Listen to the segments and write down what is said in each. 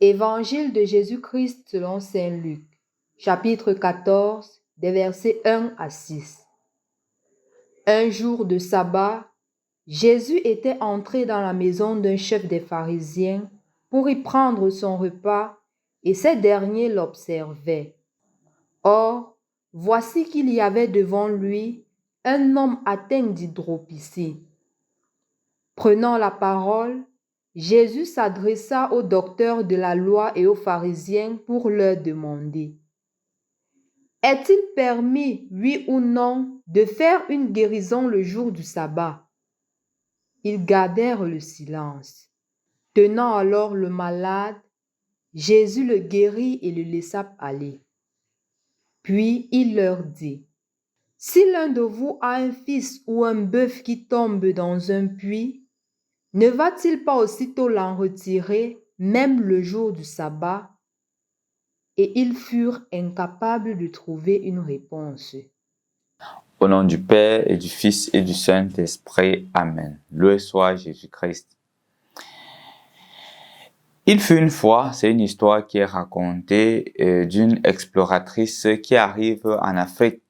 Évangile de Jésus-Christ selon saint Luc, chapitre 14, des versets 1 à 6. Un jour de sabbat, Jésus était entré dans la maison d'un chef des pharisiens pour y prendre son repas, et ces derniers l'observaient. Or, voici qu'il y avait devant lui un homme atteint d'hydropsie. Prenant la parole, Jésus s'adressa aux docteurs de la loi et aux pharisiens pour leur demander: Est-il permis, oui ou non, de faire une guérison le jour du sabbat? Ils gardèrent le silence. Tenant alors le malade, Jésus le guérit et le laissa aller. Puis il leur dit: Si l'un de vous a un fils ou un bœuf qui tombe dans un puits, ne va-t-il pas aussitôt l'en retirer, même le jour du sabbat? Et ils furent incapables de trouver une réponse. Au nom du Père et du Fils et du Saint-Esprit. Amen. Loué soit Jésus-Christ. Il fut une fois, c'est une histoire qui est racontée d'une exploratrice qui arrive en Afrique.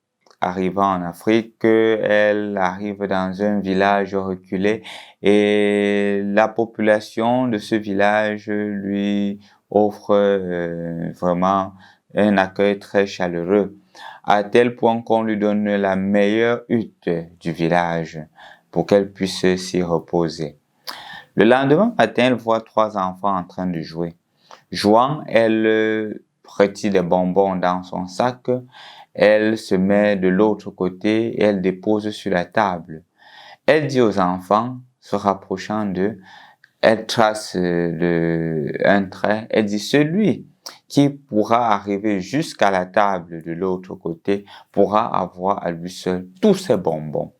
Arrivant en Afrique, elle arrive dans un village reculé et la population de ce village lui offre vraiment un accueil très chaleureux, à tel point qu'on lui donne la meilleure hutte du village pour qu'elle puisse s'y reposer. Le lendemain matin, elle voit 3 enfants en train de jouer. Jouant, elle retire des bonbons dans son sac. Elle se met de l'autre côté et elle dépose sur la table. Elle dit aux enfants, se rapprochant d'eux, elle trace un trait, elle dit: celui qui pourra arriver jusqu'à la table de l'autre côté pourra avoir à lui seul tous ces bonbons.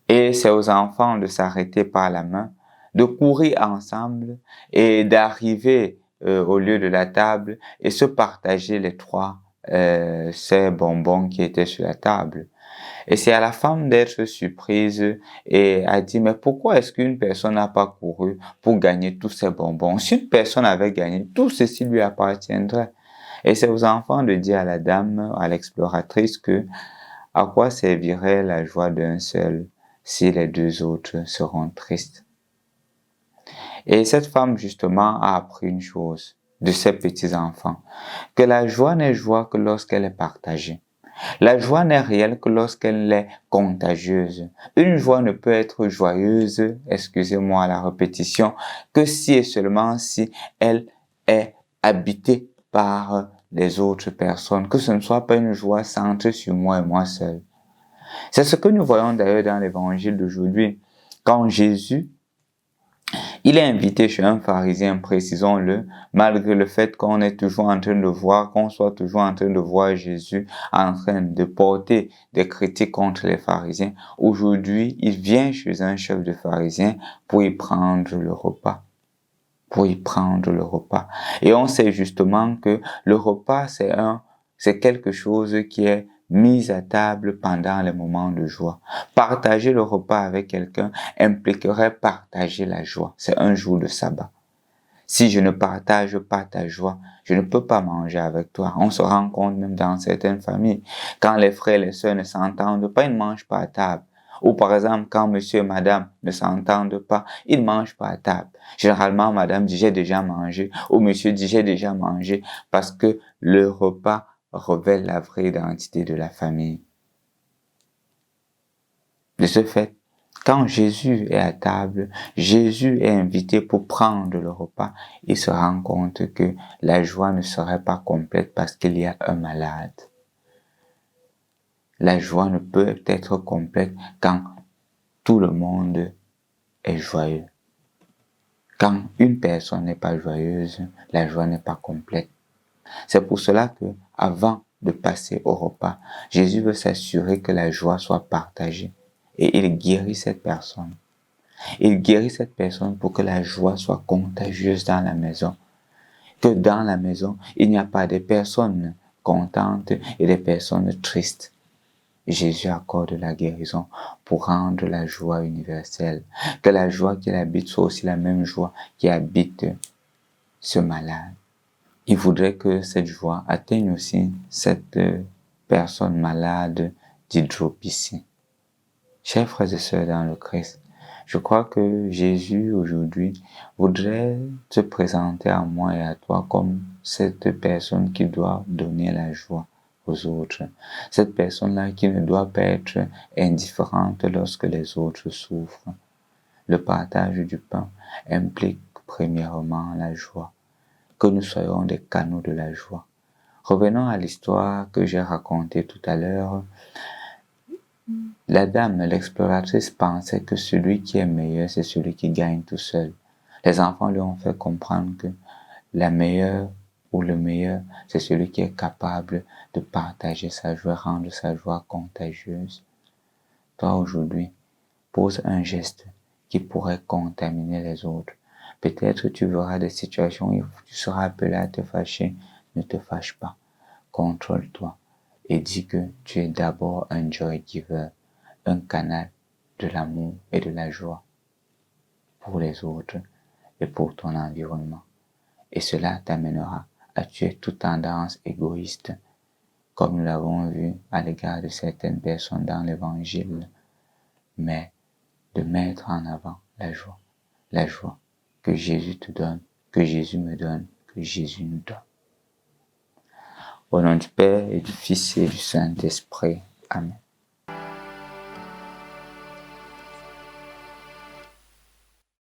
Et c'est aux enfants de s'arrêter par la main, de courir ensemble et d'arriver au lieu de la table et se partager les 3 ces bonbons qui étaient sur la table. Et c'est à la femme d'être surprise et a dit: mais pourquoi est-ce qu'une personne n'a pas couru pour gagner tous ces bonbons? Si une personne avait gagné, tout ceci lui appartiendrait. Et c'est aux enfants de dire à la dame, à l'exploratrice, que à quoi servirait la joie d'un seul si les 2 autres seront tristes? Et cette femme, justement, a appris une chose de ses petits-enfants, que la joie n'est joie que lorsqu'elle est partagée. La joie n'est réelle que lorsqu'elle est contagieuse. Une joie ne peut être joyeuse, excusez-moi la répétition, que si et seulement si elle est habitée par les autres personnes, que ce ne soit pas une joie centrée sur moi et moi seul. C'est ce que nous voyons d'ailleurs dans l'évangile d'aujourd'hui, quand Jésus il est invité chez un pharisien, précisons-le, malgré le fait qu'on est toujours en train de voir, qu'on soit toujours en train de voir Jésus en train de porter des critiques contre les pharisiens. Aujourd'hui, il vient chez un chef de pharisiens pour y prendre le repas. Et on sait justement que le repas, c'est quelque chose qui est mis à table pendant les moments de joie. Partager le repas avec quelqu'un impliquerait partager la joie. C'est un jour de sabbat. Si je ne partage pas ta joie, je ne peux pas manger avec toi. On se rend compte même dans certaines familles, quand les frères et les sœurs ne s'entendent pas, ils ne mangent pas à table. Ou par exemple, quand monsieur et madame ne s'entendent pas, ils ne mangent pas à table. Généralement, madame dit: j'ai déjà mangé, ou monsieur dit: j'ai déjà mangé, parce que le repas révèle la vraie identité de la famille. De ce fait, quand Jésus est à table, Jésus est invité pour prendre le repas, il se rend compte que la joie ne serait pas complète parce qu'il y a un malade. La joie ne peut être complète quand tout le monde est joyeux. Quand une personne n'est pas joyeuse, la joie n'est pas complète. C'est pour cela que, avant de passer au repas, Jésus veut s'assurer que la joie soit partagée et il guérit cette personne. Il guérit cette personne pour que la joie soit contagieuse dans la maison. Que dans la maison, il n'y a pas de personnes contentes et des personnes tristes. Jésus accorde la guérison pour rendre la joie universelle. Que la joie qu'il habite soit aussi la même joie qui habite ce malade. Il voudrait que cette joie atteigne aussi cette personne malade d'hydropésie. Chers frères et sœurs dans le Christ, je crois que Jésus aujourd'hui voudrait se présenter à moi et à toi comme cette personne qui doit donner la joie aux autres. Cette personne-là qui ne doit pas être indifférente lorsque les autres souffrent. Le partage du pain implique premièrement la joie, que nous soyons des canaux de la joie. Revenons à l'histoire que j'ai racontée tout à l'heure. La dame, l'exploratrice, pensait que celui qui est meilleur, c'est celui qui gagne tout seul. Les enfants lui ont fait comprendre que la meilleure ou le meilleur, c'est celui qui est capable de partager sa joie, rendre sa joie contagieuse. Toi, aujourd'hui, pose un geste qui pourrait contaminer les autres. Peut-être tu verras des situations où tu seras appelé à te fâcher. Ne te fâche pas. Contrôle-toi et dis que tu es d'abord un joy giver, un canal de l'amour et de la joie pour les autres et pour ton environnement. Et cela t'amènera à tuer toute tendance égoïste, comme nous l'avons vu à l'égard de certaines personnes dans l'Évangile, mais de mettre en avant la joie que Jésus te donne, que Jésus me donne, que Jésus nous donne. Au nom du Père et du Fils et du Saint-Esprit. Amen.